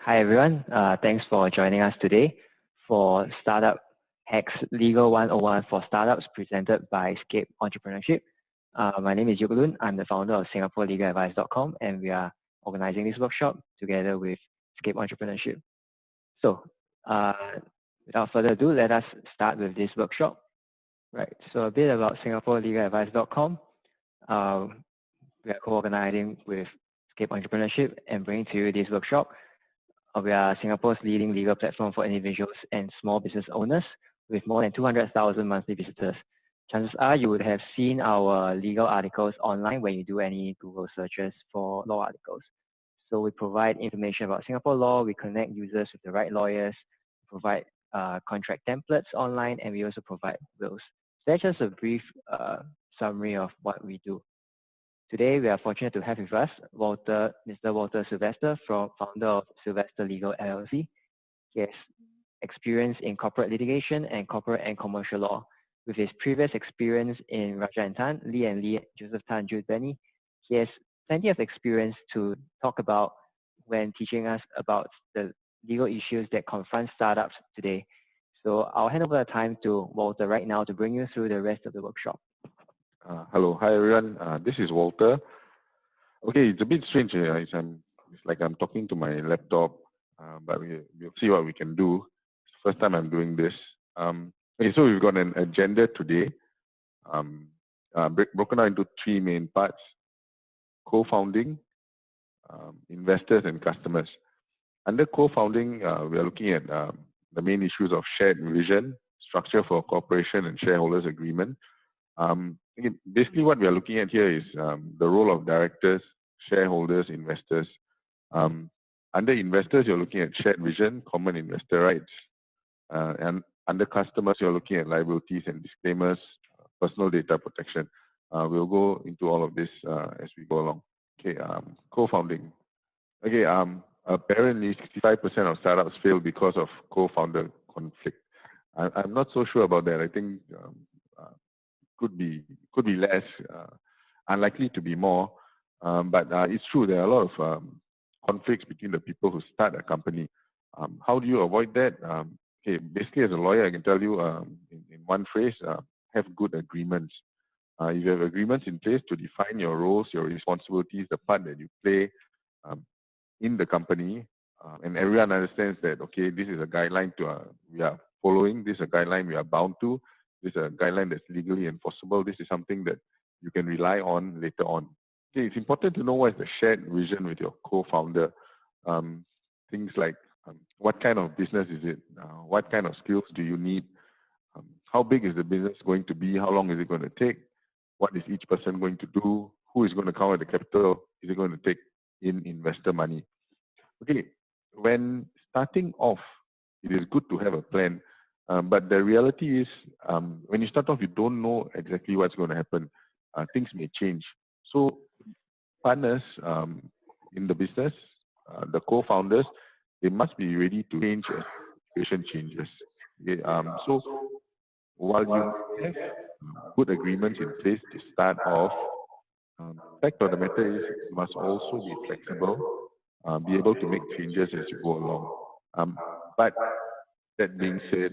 Hi everyone, thanks for joining us today for Startup Hacks Legal 101 for Startups presented by SCAPE Entrepreneurship. My name is Yuglun. I'm the founder of SingaporeLegalAdvice.com and we are organizing this workshop together with SCAPE Entrepreneurship. So without further ado, let us start with this workshop. Right, so a bit about SingaporeLegalAdvice.com. We are co-organizing with SCAPE Entrepreneurship and bringing to you this workshop. We are Singapore's leading legal platform for individuals and small business owners with more than 200,000 monthly visitors. Chances are you would have seen our legal articles online when you do any Google searches for law articles. So we provide information about Singapore law, we connect users with the right lawyers, provide contract templates online, and we also provide wills. So that's just a brief summary of what we do. Today, we are fortunate to have with us Mr. Walter Silvester, founder of Silvester Legal LLC. He has experience in corporate litigation and corporate and commercial law. With his previous experience in Raja & Tan, Lee & Lee, Joseph Tan, Jude Benny, he has plenty of experience to talk about when teaching us about the legal issues that confront startups today. So I'll hand over the time to Walter right now to bring you through the rest of the workshop. Hello, hi everyone. This is Walter. Okay, it's a bit strange. It's like I'm talking to my laptop, but we'll see what we can do. It's the first time I'm doing this. Okay, so we've got an agenda today, broken out into three main parts: co-founding, investors, and customers. Under co-founding, we are looking at the main issues of shared vision, structure for cooperation, and shareholders agreement. Basically what we are looking at here is the role of directors, shareholders, investors. Under investors, you're looking at shared vision, common investor rights. And under customers, you're looking at liabilities and disclaimers, personal data protection. We'll go into all of this as we go along. Okay, co-founding. Okay, apparently 65% of startups fail because of co-founder conflict. I'm not so sure about that. I think could be less, unlikely to be more, but it's true there are a lot of conflicts between the people who start a company. How do you avoid that? Okay, basically as a lawyer I can tell you in one phrase, have good agreements. If you have agreements in place to define your roles, your responsibilities, the part that you play in the company, and everyone understands that, okay, this is a guideline we are following, this is a guideline we are bound to, this is a guideline that's legally enforceable. This is something that you can rely on later on. Okay, it's important to know what is the shared vision with your co-founder. Things like what kind of business is it? What kind of skills do you need? How big is the business going to be? How long is it going to take? What is each person going to do? Who is going to come with the capital? Is it going to take in investor money? Okay, when starting off, it is good to have a plan. But the reality is, when you start off, you don't know exactly what's going to happen. Things may change. So partners in the business, the co-founders, they must be ready to change as situation changes. Okay, so while you have good agreements in place to start off, the fact of the matter is you must also be flexible, be able to make changes as you go along. But that being said,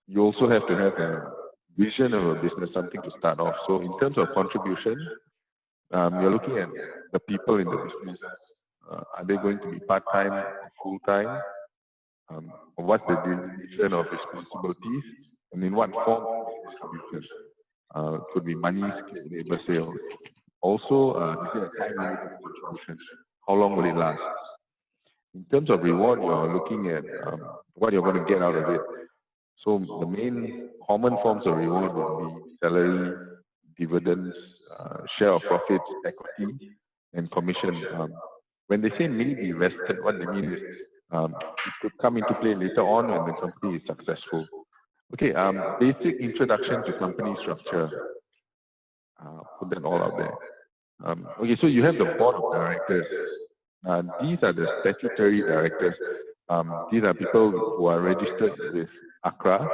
you also have to have a vision of a business, something to start off. So in terms of contribution, you're looking at the people in the business. Are they going to be part-time or full-time? What's the delegation of responsibilities? And in what form is contribution? Could be money, skill, labor, sales. Also, is there a time limit of contribution? How long will it last? In terms of reward, you're looking at what you're going to get out of it. So the main common forms of reward would be salary, dividends, share of profits, equity, and commission. When they say may be vested, what they mean is it could come into play later on when the company is successful. Okay, basic introduction to company structure. Put that all out there. Okay, so you have the board of directors. These are the statutory directors. These are people who are registered with ACRA.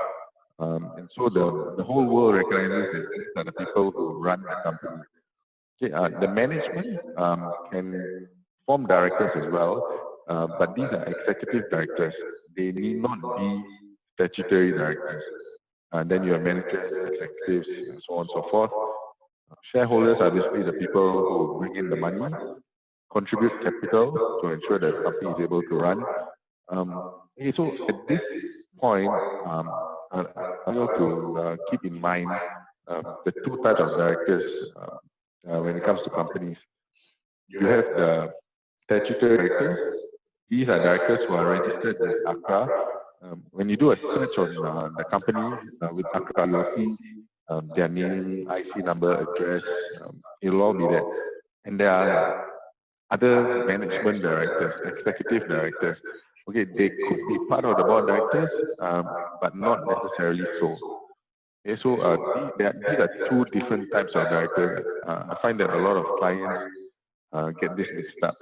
And so the whole world recognizes that these are the people who run the company. Okay, the management can form directors as well. but these are executive directors. They need not be statutory directors. And then you have managers, executives, and so on and so forth. Shareholders are basically the people who bring in the money, contribute capital to ensure that the company is able to run. Okay, so at this point, I want to keep in mind the two types of directors when it comes to companies. You have the statutory directors. These are directors who are registered with ACRA. When you do a search on the company with ACRA, you'll see their name, IC number, address, it'll all be there. And there are other management directors, executive directors. Okay, they could be part of the board of directors, but not necessarily so. Okay, so these are two different types of directors. I find that a lot of clients get this mixed up.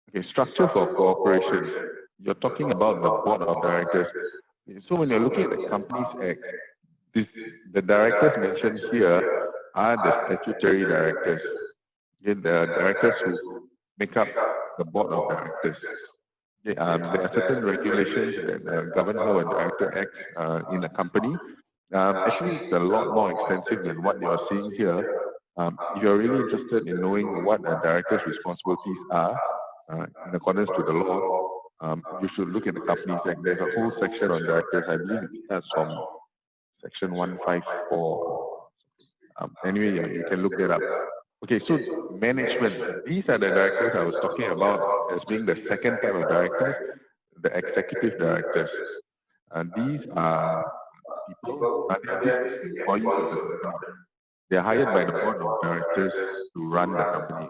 Okay, structure for cooperation. You're talking about the board of directors. So when you're looking at the Companies Act, the directors mentioned here are the statutory directors. Okay, the directors who make up the board of directors. Okay, there are certain regulations that govern how a director acts in a company. Actually, it's a lot more extensive than what you're seeing here. If you're really interested in knowing what a director's responsibilities are in accordance to the law, you should look at the Companies Act. There's a whole section on directors. I believe it starts from section 154. Anyway, yeah, you can look that up. Okay, so management. These are the directors I was talking about as being the second type of directors, the executive directors. And these are people, they are basically employees of the company. They are hired by the board of directors to run the company.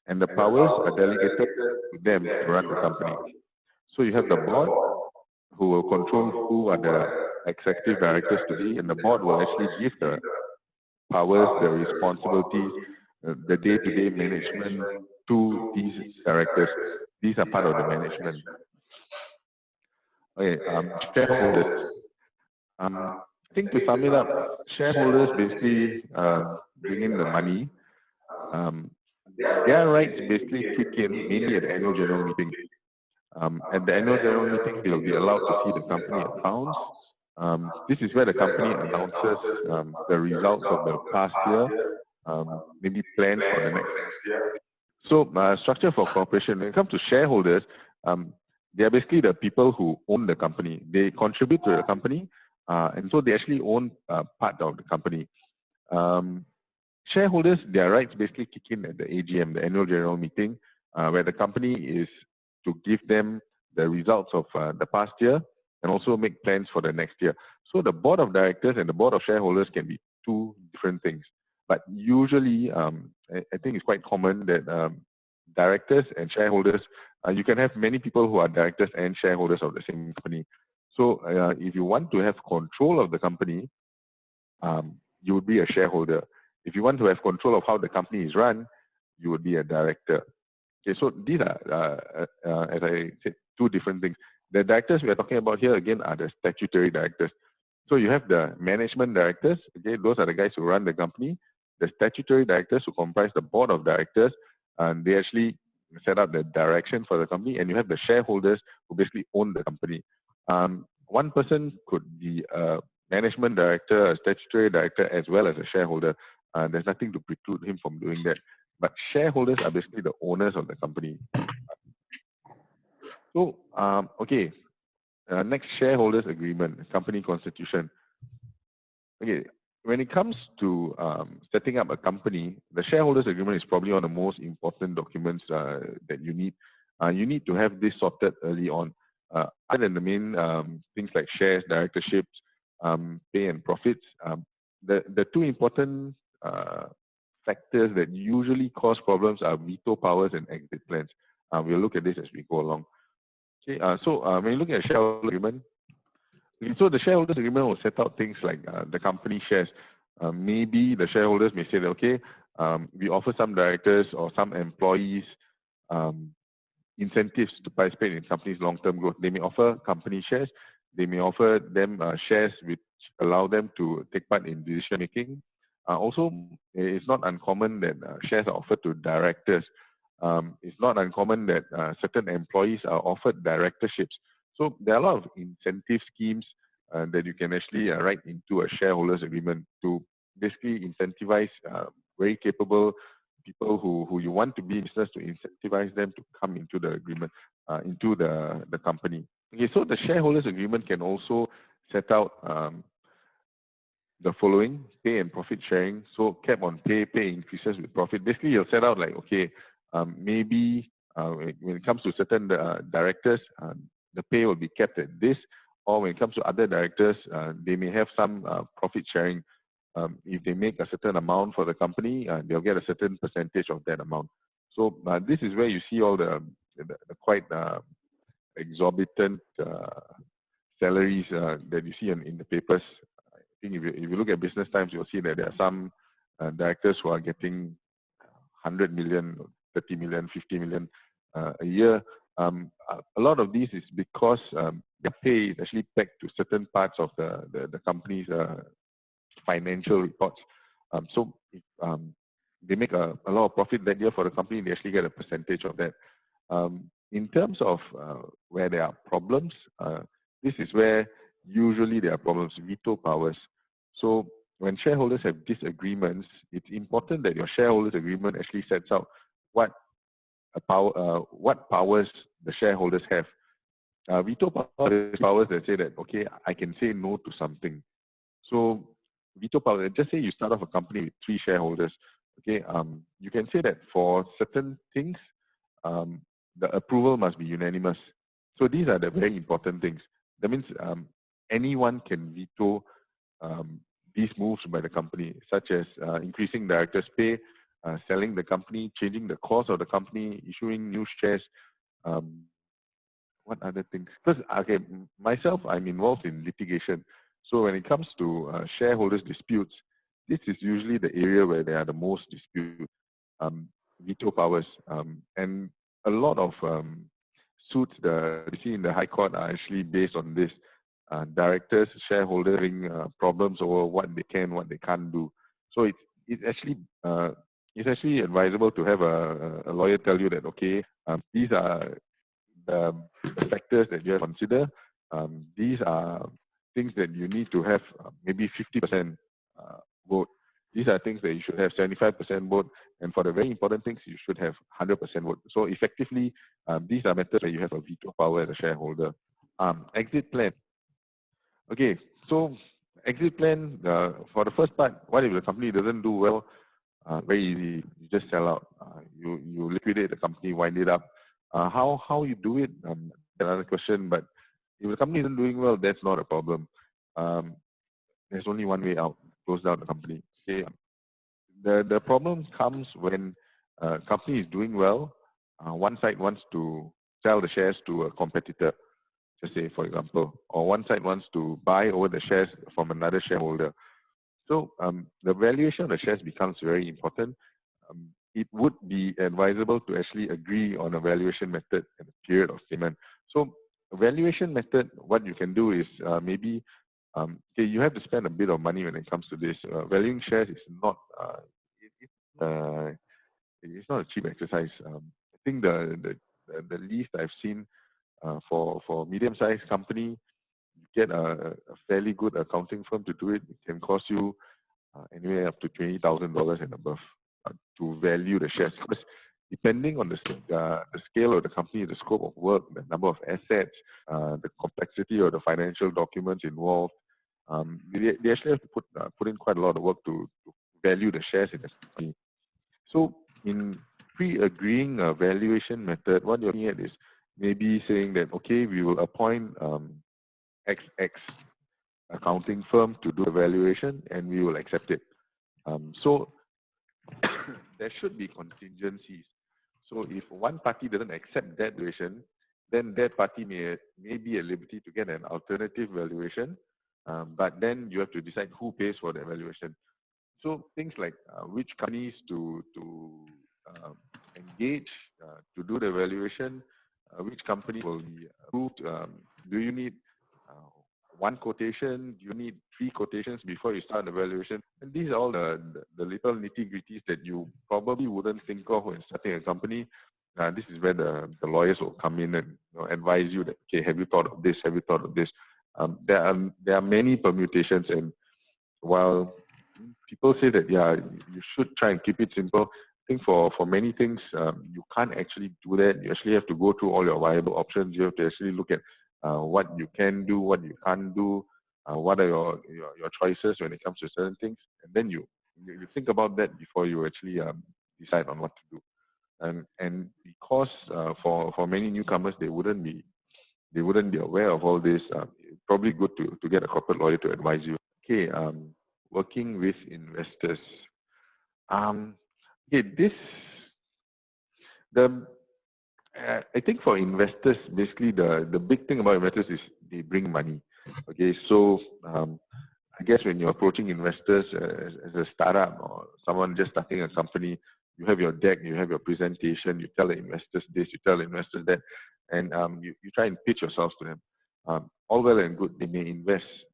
And the powers are delegated to them to run the company. So you have the board who will control who are the executive directors to be, and the board will actually give the powers, the responsibilities, the day-to-day management to these directors. These are part of the management. Okay, shareholders. I think to sum it up, shareholders basically bring in the money. Their rights basically kick in mainly at the annual general meeting. At the annual general meeting, they'll be allowed to see the company accounts. This is where the company announces the results of the past year, maybe plans for the next year. So structure for cooperation, when it comes to shareholders, they are basically the people who own the company. They contribute to the company, and so they actually own part of the company. Shareholders, their rights basically kick in at the AGM, the annual general meeting, where the company is to give them the results of the past year and also make plans for the next year. So the board of directors and the board of shareholders can be two different things. But usually, I think it's quite common that directors and shareholders, you can have many people who are directors and shareholders of the same company. So if you want to have control of the company, you would be a shareholder. If you want to have control of how the company is run, you would be a director. Okay, so these are, as I said, two different things. The directors we are talking about here again are the statutory directors. So you have the management directors, okay, those are the guys who run the company. The statutory directors who comprise the board of directors, and they actually set up the direction for the company, and you have the shareholders who basically own the company. One person could be a management director, a statutory director, as well as a shareholder. There's nothing to preclude him from doing that. But shareholders are basically the owners of the company. So, okay, next, shareholders agreement, company constitution. Okay, when it comes to setting up a company, the shareholders agreement is probably one of the most important documents that you need. You need to have this sorted early on. Other than the main things like shares, directorships, pay and profits, the two important factors that usually cause problems are veto powers and exit plans. We'll look at this as we go along. Okay, so when you look at shareholder agreement, so the shareholders agreement will set out things like the company shares. Maybe the shareholders may say that, okay, we offer some directors or some employees incentives to participate in company's long-term growth. They may offer company shares. They may offer them shares which allow them to take part in decision-making. Also, it's not uncommon that shares are offered to directors. it's not uncommon that certain employees are offered directorships. So there are a lot of incentive schemes that you can actually write into a shareholders agreement to basically incentivize very capable people who you want to be in business, to incentivize them to come into the agreement, into the company. Okay, so the shareholders agreement can also set out the following: pay and profit sharing. So cap on pay increases with profit. Basically, you'll set out like, okay, maybe when it comes to certain directors, the pay will be kept at this, or when it comes to other directors, they may have some profit sharing. If they make a certain amount for the company, they'll get a certain percentage of that amount. So this is where you see all the quite exorbitant salaries that you see in the papers. I think if you look at Business Times, you'll see that there are some directors who are getting 100 million, 30 million, 50 million a year. A lot of these is because their pay is actually pegged to certain parts of the company's financial reports. So if they make a lot of profit that year for the company, they actually get a percentage of that. In terms of where there are problems, this is where usually there are problems, veto powers. So when shareholders have disagreements, it's important that your shareholders agreement actually sets out what powers the shareholders have. Veto powers that say that, okay, I can say no to something. So veto power, just say you start off a company with 3 shareholders. Okay, you can say that for certain things, the approval must be unanimous. So these are the very important things. That means anyone can veto these moves by the company, such as increasing directors' pay, selling the company, changing the course of the company, issuing new shares. What other things? Because okay, myself, I'm involved in litigation. So when it comes to shareholders disputes, this is usually the area where there are the most disputes. Veto powers, and a lot of suits that you see in the High Court are actually based on this. Directors, shareholders having problems over what they can, what they can't do. So it's actually advisable to have a lawyer tell you that, okay, these are the factors that you have to consider. These are things that you need to have maybe 50% vote. These are things that you should have 75% vote, and for the very important things, you should have 100% vote. So effectively, these are matters where you have a veto power as a shareholder. Exit plan. Okay, so exit plan, for the first part, what if the company doesn't do well? Very easy, you just sell out. You liquidate the company, wind it up. How you do it, another question, but if the company isn't doing well, that's not a problem. There's only one way out: close down the company. Okay. The problem comes when a company is doing well, one side wants to sell the shares to a competitor, just say for example, or one side wants to buy over the shares from another shareholder. So the valuation of the shares becomes very important. It would be advisable to actually agree on a valuation method and a period of payment. So a valuation method, what you can do is maybe, okay, you have to spend a bit of money when it comes to this. Valuing shares is not, it's not a cheap exercise. I think the least I've seen for medium-sized company, you get a fairly good accounting firm to do it. It can cost you anywhere up to $20,000 and above to value the shares. Because depending on the scale of the company, the scope of work, the number of assets, the complexity of the financial documents involved, they actually have to put in quite a lot of work to value the shares in the company. So in pre-agreeing a valuation method, what you're looking at is maybe saying that, okay, we will appoint XX accounting firm to do the valuation and we will accept it. So there should be contingencies. So if one party doesn't accept that valuation, then that party may be at liberty to get an alternative valuation, but then you have to decide who pays for the valuation. So things like which companies to engage to do the valuation, which company will be approved, do you need one quotation? Do you need 3 quotations before you start the valuation? And these are all the little nitty-gritties that you probably wouldn't think of when starting a company. This is where the lawyers will come in and advise you that, okay, have you thought of this? Have you thought of this? There are many permutations, and while people say that, yeah, you should try and keep it simple, I think for many things, you can't actually do that. You actually have to go through all your viable options. You have to actually look at what you can do, what you can't do, what are your choices when it comes to certain things, and then you think about that before you actually decide on what to do. And because for many newcomers, they wouldn't be aware of all this. It's probably good to get a corporate lawyer to advise you. Okay, working with investors. Okay, I think for investors, basically the big thing about investors is they bring money. Okay, so I guess when you're approaching investors as a startup or someone just starting a company, you have your deck, you have your presentation, you tell the investors this, you tell the investors that, and you try and pitch yourselves to them. All well and good, they may invest,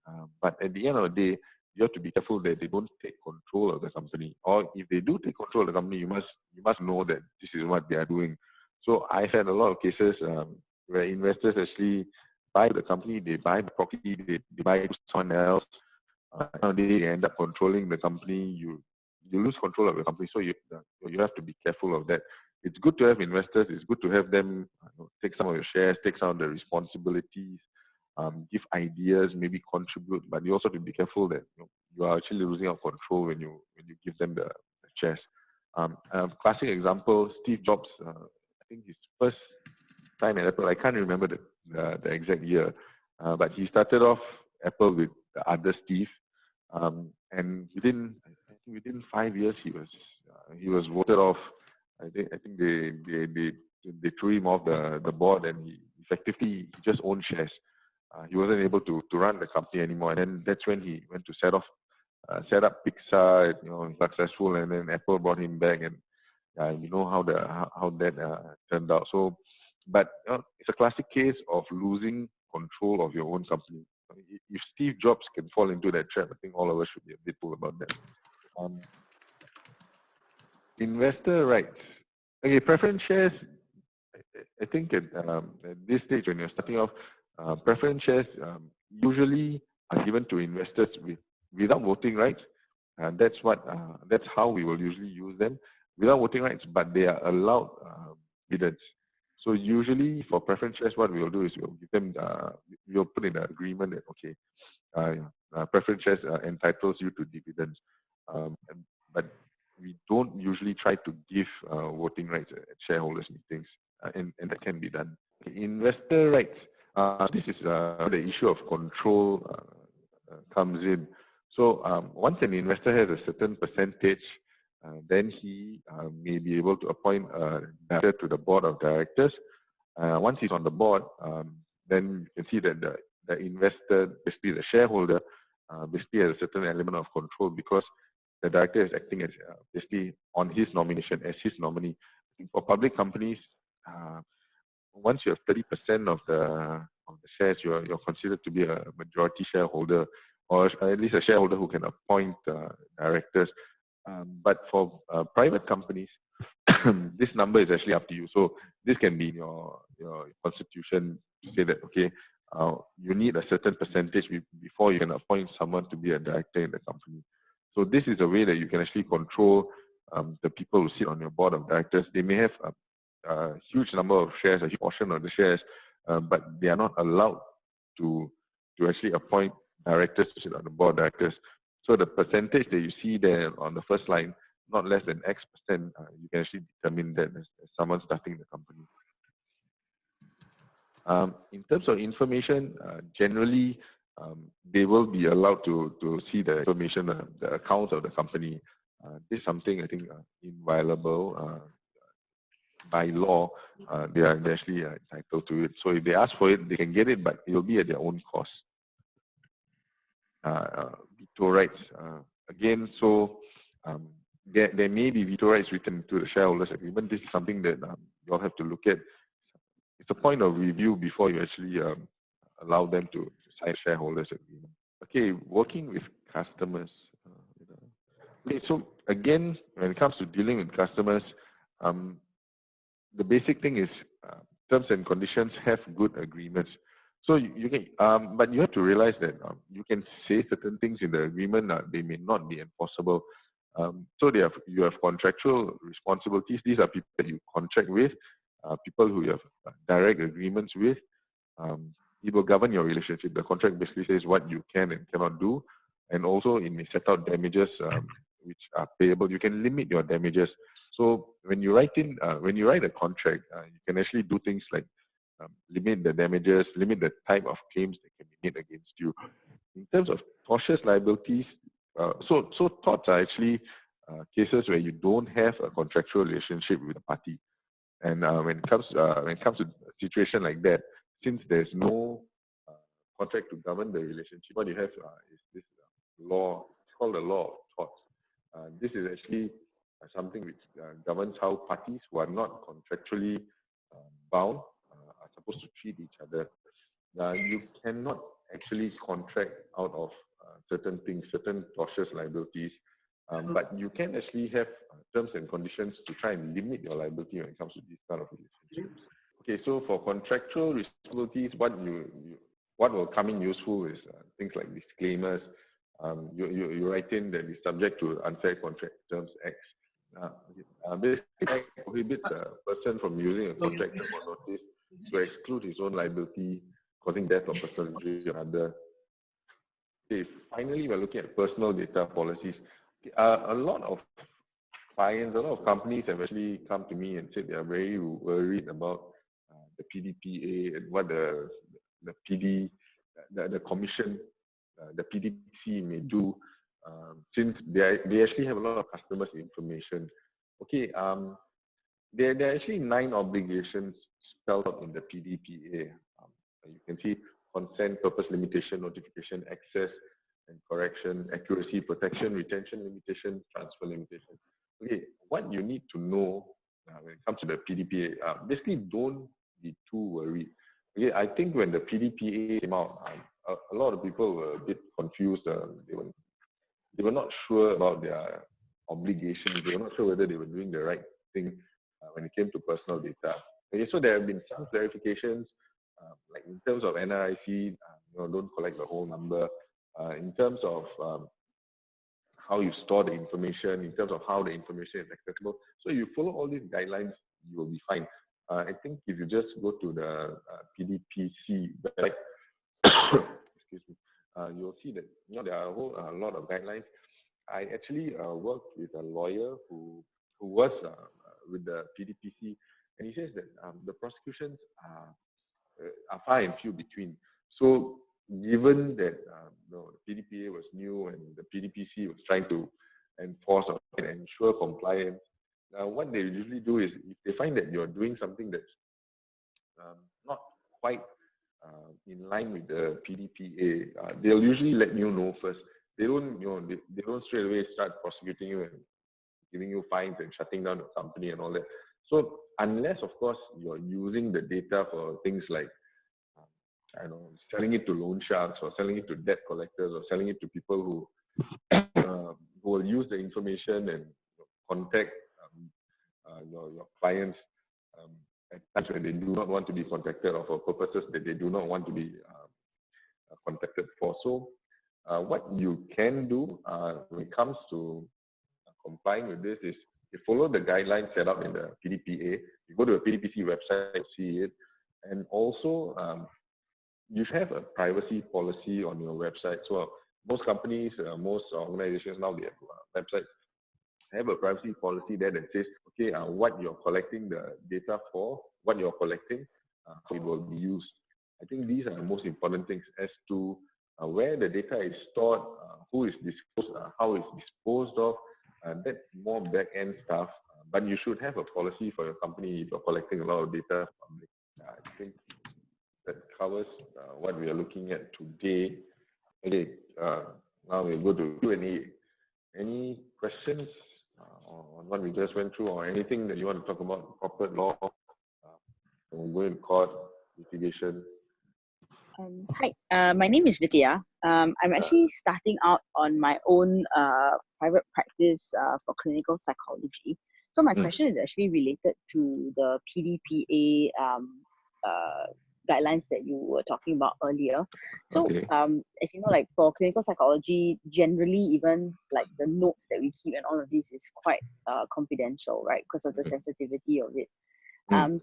but at the end of the day, you have to be careful that they don't take control of the company. Or if they do take control of the company, you must know that this is what they are doing. So I've had a lot of cases where investors actually buy the company, they buy the property, they buy someone else. Nowadays, they end up controlling the company. You lose control of the company, so you have to be careful of that. It's good to have investors. It's good to have them take some of your shares, take some of the responsibilities, give ideas, maybe contribute. But you also have to be careful that you are actually losing out control when you give them the shares. Classic example: Steve Jobs. I think his first time at Apple, I can't remember the exact year, but he started off Apple with the other Steve, and within 5 years he was voted off. I think they threw him off the board, and he effectively just owned shares. He wasn't able to run the company anymore, and then that's when he went to set up Pixar, successful, and then Apple brought him back, and you know how that turned out. So, but it's a classic case of losing control of your own company. If Steve Jobs can fall into that trap, I think all of us should be a bit cool about that. Investor rights. Okay, preference shares. I think at this stage when you're starting off, preference shares usually are given to investors without voting rights. And that's how we will usually use them, without voting rights, but they are allowed dividends. So usually for preference shares, what we will do is we'll give them, we'll put in an agreement that, okay, preference shares entitles you to dividends. But we don't usually try to give voting rights at shareholders meetings, and that can be done. Investor rights. This is the issue of control comes in. So once an investor has a certain percentage, then he may be able to appoint a director to the board of directors. Once he's on the board, then you can see that the investor, basically the shareholder, basically has a certain element of control because the director is acting as basically on his nomination as his nominee. I think for public companies, once you have 30% of the shares, you're considered to be a majority shareholder, or at least a shareholder who can appoint directors. But for private companies, this number is actually up to you. So this can be in your constitution to say that, okay, you need a certain percentage before you can appoint someone to be a director in the company. So this is a way that you can actually control the people who sit on your board of directors. They may have a huge number of shares, a huge portion of the shares, but they are not allowed to actually appoint directors to sit on the board of directors. So the percentage that you see there on the first line, not less than X percent, you can actually determine that as someone starting the company. In terms of information, generally, they will be allowed to see the information, the accounts of the company. This is something I think inviolable by law. They are actually entitled to it. So if they ask for it, they can get it, but it will be at their own cost. Veto rights. Again, so there may be veto rights written into the shareholders agreement. This is something that you all have to look at. It's a point of review before you actually allow them to sign shareholders agreement. Okay, working with customers. Okay, so again, when it comes to dealing with customers, the basic thing is terms and conditions have good agreements. So you can, but you have to realize that you can say certain things in the agreement, they may not be enforceable. So you have contractual responsibilities. These are people that you contract with, people who you have direct agreements with. It will govern your relationship. The contract basically says what you can and cannot do, and also it may set out damages which are payable. You can limit your damages. So when you write a contract, you can actually do things like limit the damages, limit the type of claims that can be made against you. In terms of tortious liabilities, so torts are actually cases where you don't have a contractual relationship with a party. And when it comes to a situation like that, since there's no contract to govern the relationship, what you have is this law. It's called the law of torts. This is actually something which governs how parties who are not contractually bound are supposed to treat each other. You cannot actually contract out of certain things, certain tortious liabilities, but you can actually have terms and conditions to try and limit your liability when it comes to these kind of relationships. Okay, so for contractual responsibilities, what will come in useful is things like disclaimers. You write in that it's subject to Unfair Contract Terms Act. This act prohibits a person from using a contract term or notice to exclude his own liability, causing death or personal injury or other. Okay, finally, we're looking at personal data policies. A lot of clients, a lot of companies have actually come to me and said they are very worried about the PDPA and what the commission, the PDPC may do, since they actually have a lot of customers' information. Okay, there are actually 9 obligations spelled out in the PDPA. You can see consent, purpose limitation, notification, access and correction, accuracy, protection, retention limitation, transfer limitation. Okay, what you need to know when it comes to the PDPA, basically don't be too worried. Okay, I think when the PDPA came out, a lot of people were a bit confused. They were not sure about their obligations. They were not sure whether they were doing the right thing when it came to personal data. Okay, so there have been some clarifications, like in terms of NRIC, don't collect the whole number. In terms of how you store the information, in terms of how the information is accessible. So you follow all these guidelines, you will be fine. I think if you just go to the PDPC website, excuse me, you'll see that there are a lot of guidelines. I actually worked with a lawyer who was with the PDPC, and he says that the prosecutions are far and few between. So given that the PDPA was new and the PDPC was trying to enforce or ensure compliance, what they usually do is if they find that you're doing something that's not quite in line with the PDPA, they'll usually let you know first. They don't, they don't straight away start prosecuting you and giving you fines and shutting down your company and all that. So unless, of course, you're using the data for things like, I don't know, selling it to loan sharks or selling it to debt collectors or selling it to people who who will use the information and contact your clients at times when they do not want to be contacted or for purposes that they do not want to be contacted for. So what you can do when it comes to complying with this is you follow the guidelines set up in the PDPA. You go to the PDPC website, see it, and also you have a privacy policy on your website. So most companies, most organizations now, they have websites have a privacy policy there that says, okay, what you're collecting the data for, what you're collecting, how it will be used. I think these are the most important things as to where the data is stored, who is disposed, how it's disposed of. That's more back-end stuff, but you should have a policy for your company if you're collecting a lot of data. I think that covers what we are looking at today. Okay, now we'll go to Q&A. Any questions on what we just went through, or anything that you want to talk about, corporate law, going to court, litigation? Hi, my name is Vidya. I'm actually starting out on my own private practice for clinical psychology. So my question is actually related to the PDPA guidelines that you were talking about earlier. So Okay. as you know, like for clinical psychology, generally even like the notes that we keep and all of this is quite confidential, right? Because of the sensitivity of it.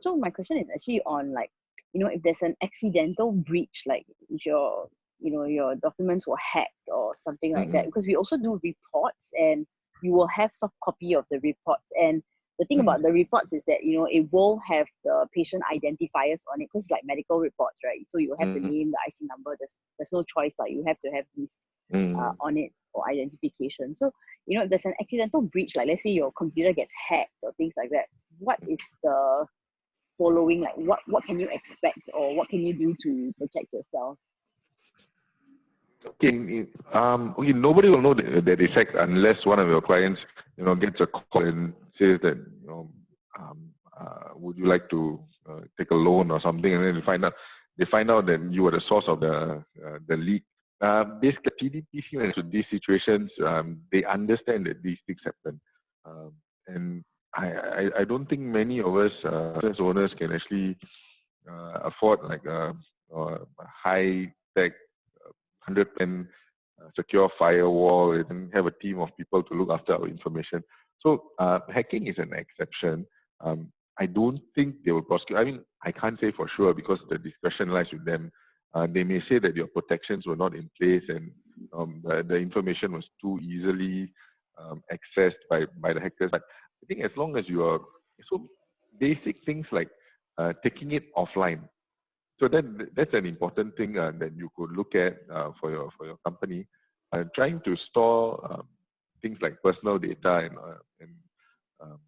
So my question is actually on like, if there's an accidental breach, like if your documents were hacked or something like that, because we also do reports and you will have soft copy of the reports. And the thing about the reports is that, it will have the patient identifiers on it because like medical reports, right? So you have the name, the IC number, there's no choice, like you have to have these on it for identification. So, if there's an accidental breach, like let's say your computer gets hacked or things like that, what is the following, like what can you expect or what can you do to protect yourself? Okay, nobody will know that effect unless one of your clients, gets a call and says that, would you like to take a loan or something, and then they find out that you were the source of the leak. Basically, PDP to these situations, they understand that these things happen, and I don't think many of us business owners can actually afford like a high tech 100% secure firewall and have a team of people to look after our information. So hacking is an exception. I don't think they will prosecute. I mean, I can't say for sure because the discretion lies with them. They may say that your protections were not in place and the information was too easily accessed by the hackers. But I think as long as you are, so basic things like taking it offline. So that's an important thing that you could look at for your company. Trying to store things like personal data and um,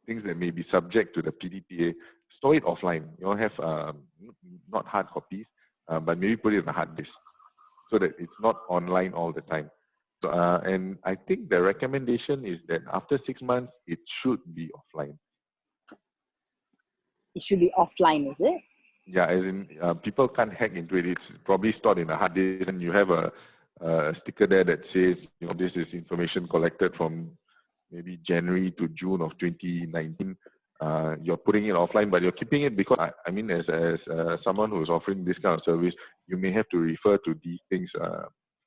things that may be subject to the PDPA, store it offline. Have not hard copies, but maybe put it in a hard disk so that it's not online all the time. So, and I think the recommendation is that after 6 months, it should be offline. It should be offline, is it? Yeah, as in people can't hack into it. It's probably stored in a hard disk, and you have a sticker there that says, this is information collected from maybe January to June of 2019. You're putting it offline, but you're keeping it because, I mean, as someone who's offering this kind of service, you may have to refer to these things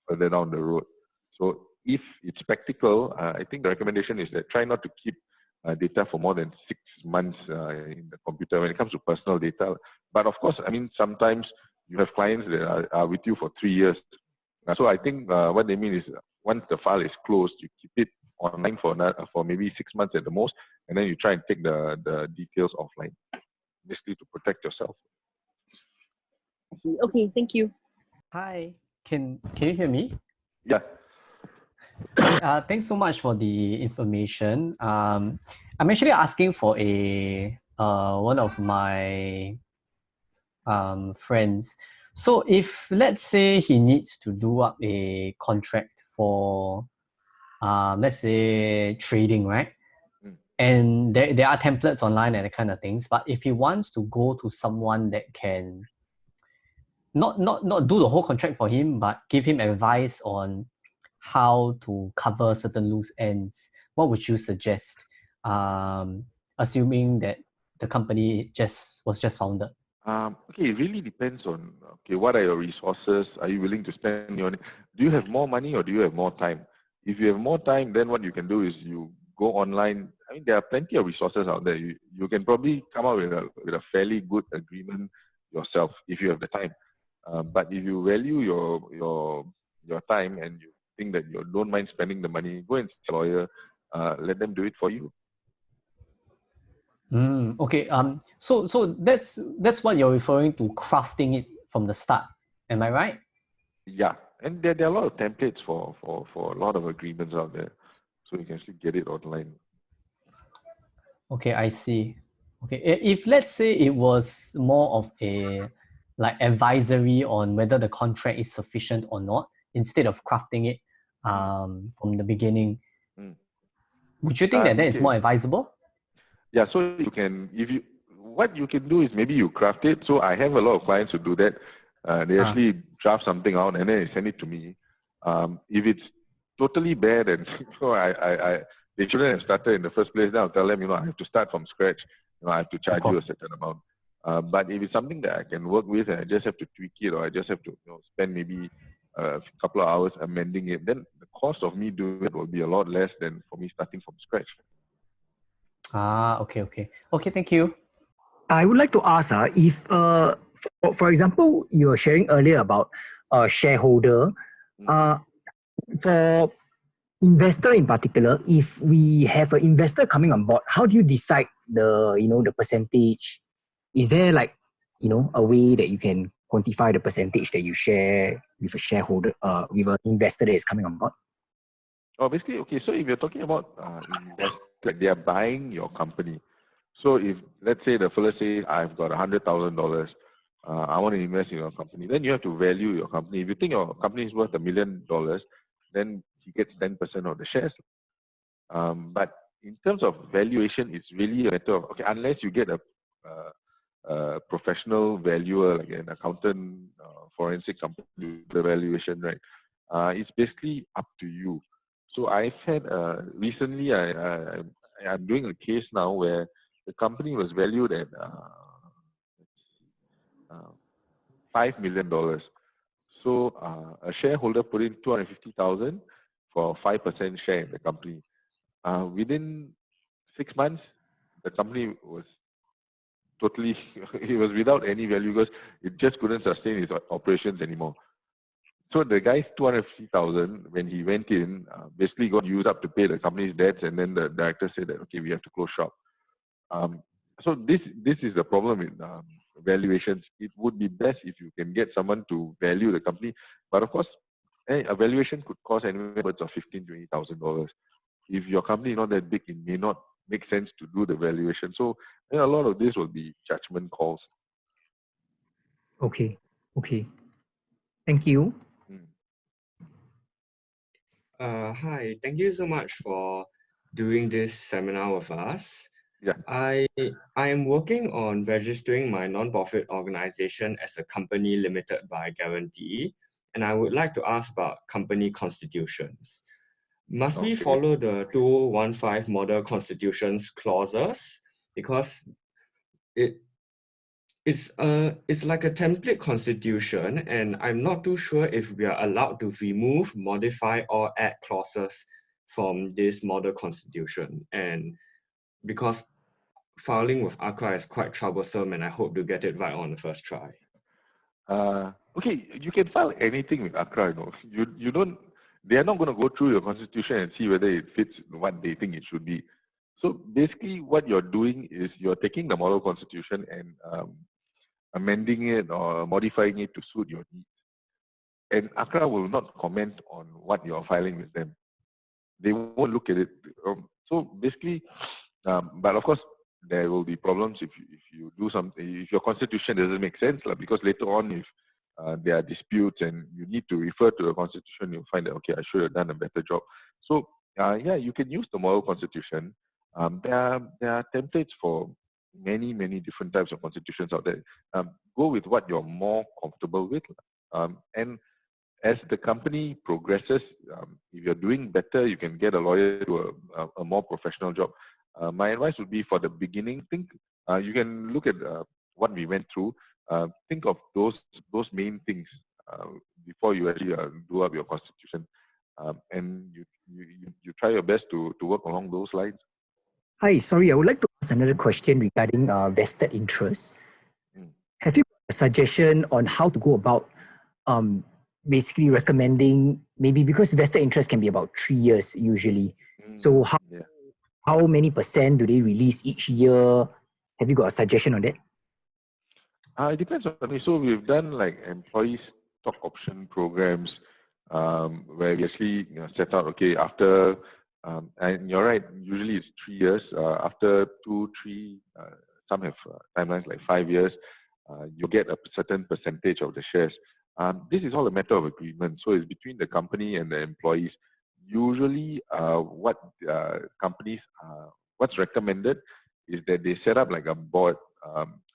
further down the road. So if it's practical, I think the recommendation is that try not to keep data for more than 6 months in the computer when it comes to personal data. But of course, I mean, sometimes you have clients that are with you for 3 years. So I think what they mean is once the file is closed, you keep it online for maybe 6 months at the most, and then you try and take the details offline, basically to protect yourself. I see. Okay, thank you. Hi, can you hear me? Yeah. Okay, thanks so much for the information. I'm actually asking for one of my friends. So if let's say he needs to do up a contract for let's say trading, right? And there are templates online and that kind of things. But if he wants to go to someone that can not do the whole contract for him, but give him advice on how to cover certain loose ends, what would you suggest? Assuming that the company was just founded. Okay, it really depends on, what are your resources? Are you willing to spend on it? Do you have more money or do you have more time? If you have more time, then what you can do is you go online. I mean, there are plenty of resources out there. You can probably come up with a fairly good agreement yourself if you have the time. But if you value your time and you think that you don't mind spending the money, go and see a lawyer, let them do it for you. Okay. So that's what you're referring to, crafting it from the start. Am I right? Yeah, and there are a lot of templates for a lot of agreements out there, so you can actually get it online. Okay, I see. Okay, if let's say it was more of a like advisory on whether the contract is sufficient or not, instead of crafting it from the beginning, would you think that is more advisable? Yeah, so what you can do is maybe you craft it. So I have a lot of clients who do that. They actually draft something out and then they send it to me. If it's totally bad and they shouldn't have started in the first place, then I'll tell them, I have to start from scratch. I have to charge you a certain amount. But if it's something that I can work with and I just have to tweak it, or I just have to spend maybe a couple of hours amending it, then the cost of me doing it will be a lot less than for me starting from scratch. Okay, thank you. I would like to ask, if, for example, you were sharing earlier about a shareholder, for investor in particular, if we have an investor coming on board, how do you decide the percentage? Is there a way that you can quantify the percentage that you share with a shareholder, with an investor that is coming on board? Oh, basically, okay, so if you're talking about investors, they are buying your company. So if, let's say the fellow says, I've got $100,000, I want to invest in your company, then you have to value your company. If you think your company is worth $1 million, then he gets 10% of the shares. But in terms of valuation, it's really a matter of, okay, unless you get a professional valuer, like an accountant, forensic company, the valuation, right? It's basically up to you. So I've had, recently, I'm doing a case now where the company was valued at $5 million. So a shareholder put in $250,000 for 5% share in the company. Within 6 months, the company was totally, it was without any value because it just couldn't sustain its operations anymore. So the guy's $250,000, when he went in, basically got used up to pay the company's debts, and then the director said that, okay, we have to close shop. So this is the problem with valuations. It would be best if you can get someone to value the company, but of course, a valuation could cost anywhere of $15,000 to $20,000. If your company is not that big, it may not make sense to do the valuation. So a lot of this will be judgment calls. Okay. Thank you. Hi, thank you so much for doing this seminar with us. Yeah. I am working on registering my non-profit organization as a company limited by guarantee, and I would like to ask about company constitutions. Must we follow the 2015 model constitutions clauses? Because it's like a template constitution, and I'm not too sure if we are allowed to remove, modify, or add clauses from this model constitution. And because filing with ACRA is quite troublesome, and I hope to get it right on the first try. Okay, you can file anything with ACRA. You don't. They are not going to go through your constitution and see whether it fits what they think it should be. So basically, what you're doing is you're taking the model constitution and amending it or modifying it to suit your needs. And ACRA will not comment on what you're filing with them. They won't look at it. So basically, but of course, there will be problems if you do something, if your constitution doesn't make sense, because later on, if there are disputes and you need to refer to the constitution, you'll find that, okay, I should have done a better job. So yeah, you can use the model constitution. There are templates for many different types of constitutions out there. Go with what you're more comfortable with. And as the company progresses, if you're doing better, you can get a lawyer to do a more professional job. My advice would be, for the beginning, you can look at what we went through. Think of those main things before you actually do up your constitution, and you try your best to work along those lines. Hi, sorry, I would like to ask another question regarding vested interest. Have you got a suggestion on how to go about basically recommending, maybe because vested interest can be about 3 years usually. So how many % do they release each year? Have you got a suggestion on that? It depends on me. So we've done like employee stock option programs where we actually set out, okay, after, and you're right, usually it's 3 years. After 2, 3, some have timelines like 5 years, you get a certain percentage of the shares. This is all a matter of agreement. So it's between the company and the employees. Usually what companies, what's recommended is that they set up like a board,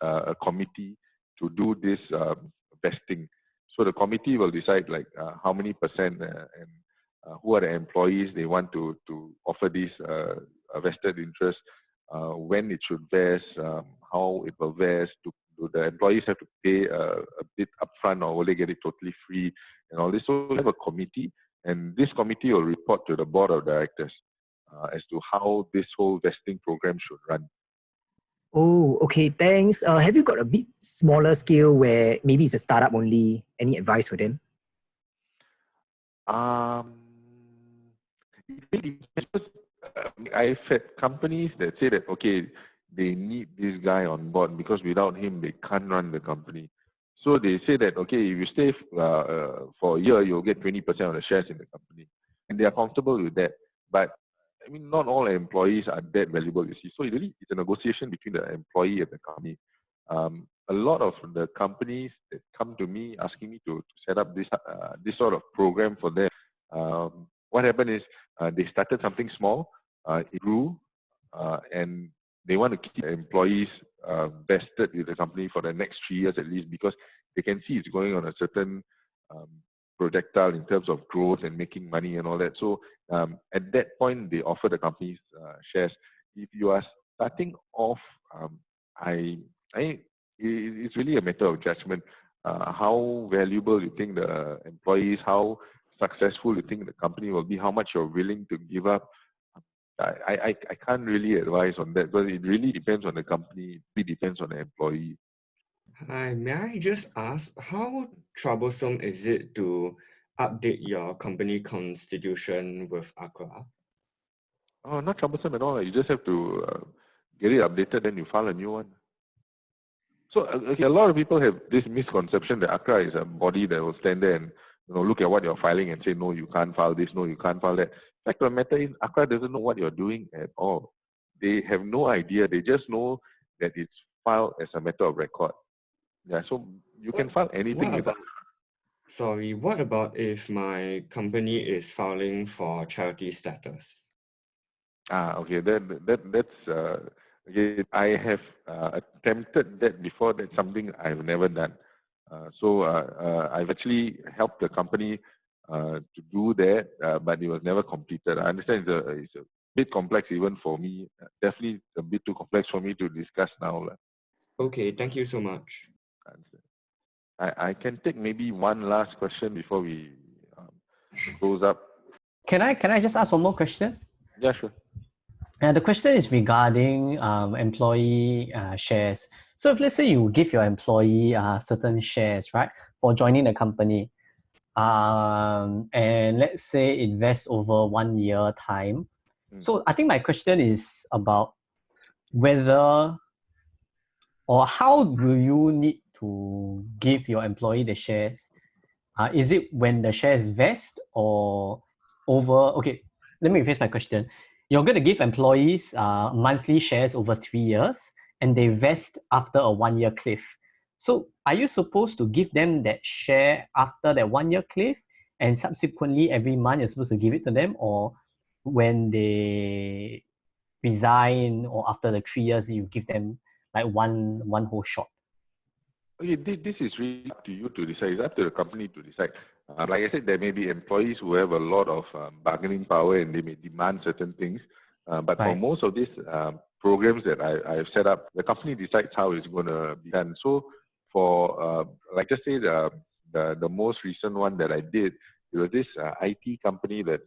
a committee to do this vesting. So the committee will decide like how many percent and who are the employees they want to offer these vested interest, when it should vest, how it will vest, do the employees have to pay a bit upfront or will they get it totally free and all this. So we have a committee, and this committee will report to the board of directors as to how this whole vesting program should run. Oh, okay, thanks. Have you got a bit smaller scale where maybe it's a startup only? Any advice for them? I've had companies that say that, okay, they need this guy on board because without him, they can't run the company. So they say that, okay, if you stay for a year, you'll get 20% of the shares in the company. And they are comfortable with that. But I mean, not all employees are that valuable, you see. So it really, it's a negotiation between the employee and the company. A lot of the companies that come to me asking me to set up this sort of program for them, what happened is they started something small, it grew, and they want to keep employees vested with the company for the next 3 years at least, because they can see it's going on a certain projectile in terms of growth and making money and all that. So at that point, they offer the company's shares. If you are starting off, it's really a matter of judgment. How valuable you think the employees, how successful you think the company will be, how much you're willing to give up. I can't really advise on that, but it really depends on the company. It depends on the employee. Hi, may I just ask, how troublesome is it to update your company constitution with ACRA? Oh, not troublesome at all. You just have to get it updated, then you file a new one. So okay, a lot of people have this misconception that ACRA is a body that will stand there and look at what you're filing and say, no, you can't file this, no, you can't file that. Fact of the matter is, ACRA doesn't know what you're doing at all. They have no idea. They just know that it's filed as a matter of record. Yeah, so you can file anything with ACRA. Sorry, what about if my company is filing for charity status? Okay, that's okay. I have attempted that before. That's something I've never done. So I've actually helped the company to do that, but it was never completed. I understand it's a bit complex even for me. Definitely a bit too complex for me to discuss now. Okay, thank you so much. I can take maybe one last question before we close up. Can I just ask one more question? Yeah, sure. The question is regarding employee shares. So if let's say you give your employee certain shares, right, for joining the company, and let's say it vests over 1 year time. So I think my question is about whether or how do you need to give your employee the shares? Is it when the shares vest or over? Okay, let me rephrase my question. You're going to give employees monthly shares over 3 years and they vest after a 1 year cliff. So are you supposed to give them that share after that 1 year cliff and subsequently every month you're supposed to give it to them, or when they resign or after the 3 years you give them like one whole shot? Okay, this is really up to you to decide. It's up to the company to decide. Like I said, there may be employees who have a lot of bargaining power and they may demand certain things. But for most of these programs that I've set up, the company decides how it's going to be done. So for, like just say the most recent one that I did, it was this IT company that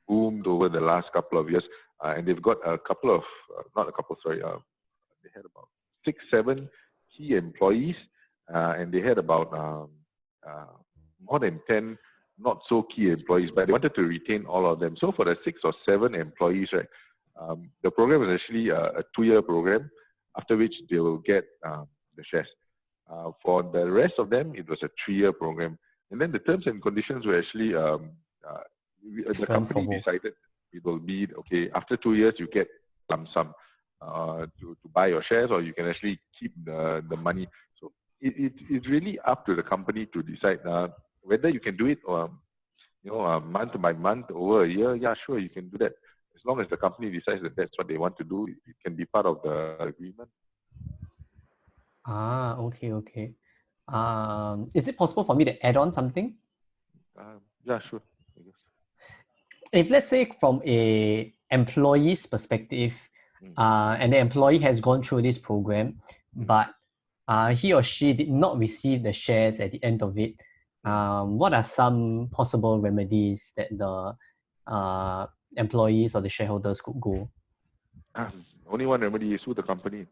boomed over the last couple of years. And they've got a couple of, not a couple, sorry, they had about 6, 7 key employees, and they had about more than 10 not so key employees, but they wanted to retain all of them. So for the 6 or 7 employees, right, the program is actually a 2-year program, after which they will get the shares. For the rest of them, it was a 3-year program. And then the terms and conditions were actually, the company decided it will be, okay, after 2 years, you get lump sum. To buy your shares, or you can actually keep the money. So it's really up to the company to decide whether you can do it month by month over a year. Yeah, sure, you can do that. As long as the company decides that that's what they want to do, it can be part of the agreement. Okay. Is it possible for me to add on something? Yeah, sure. If let's say from a employee's perspective, and the employee has gone through this program, but he or she did not receive the shares at the end of it, what are some possible remedies that the employees or the shareholders could go? Only one remedy is sue the company.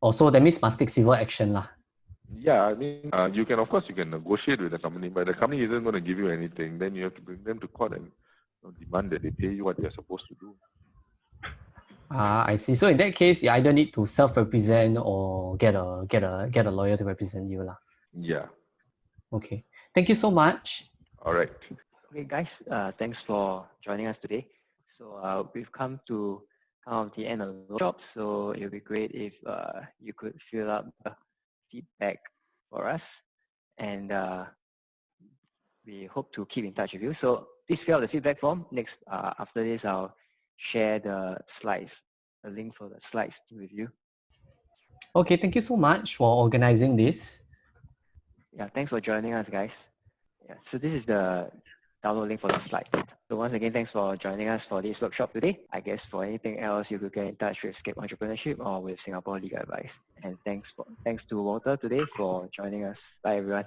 Also, that means must take civil action lah. Yeah, I mean, you can, of course, you can negotiate with the company, but the company isn't going to give you anything. Then you have to bring them to court and demand that they pay you what they're supposed to do. I see. So in that case, you either need to self-represent or get a lawyer to represent you lah. Yeah. Okay. Thank you so much. All right. Okay, guys. Thanks for joining us today. So we've come to the end of the workshop. So it would be great if you could fill up the feedback for us, and we hope to keep in touch with you. So please fill out the feedback form. Next, after this, I'll share the slides, the link for the slides with you. Okay, thank you so much for organizing this. Yeah, thanks for joining us, guys. Yeah, so this is the download link for the slide. So once again, thanks for joining us for this workshop today. I guess for anything else, you could get in touch with SCAPE Entrepreneurship or with Singapore Legal Advice. And thanks to Walter today for joining us. Bye, everyone.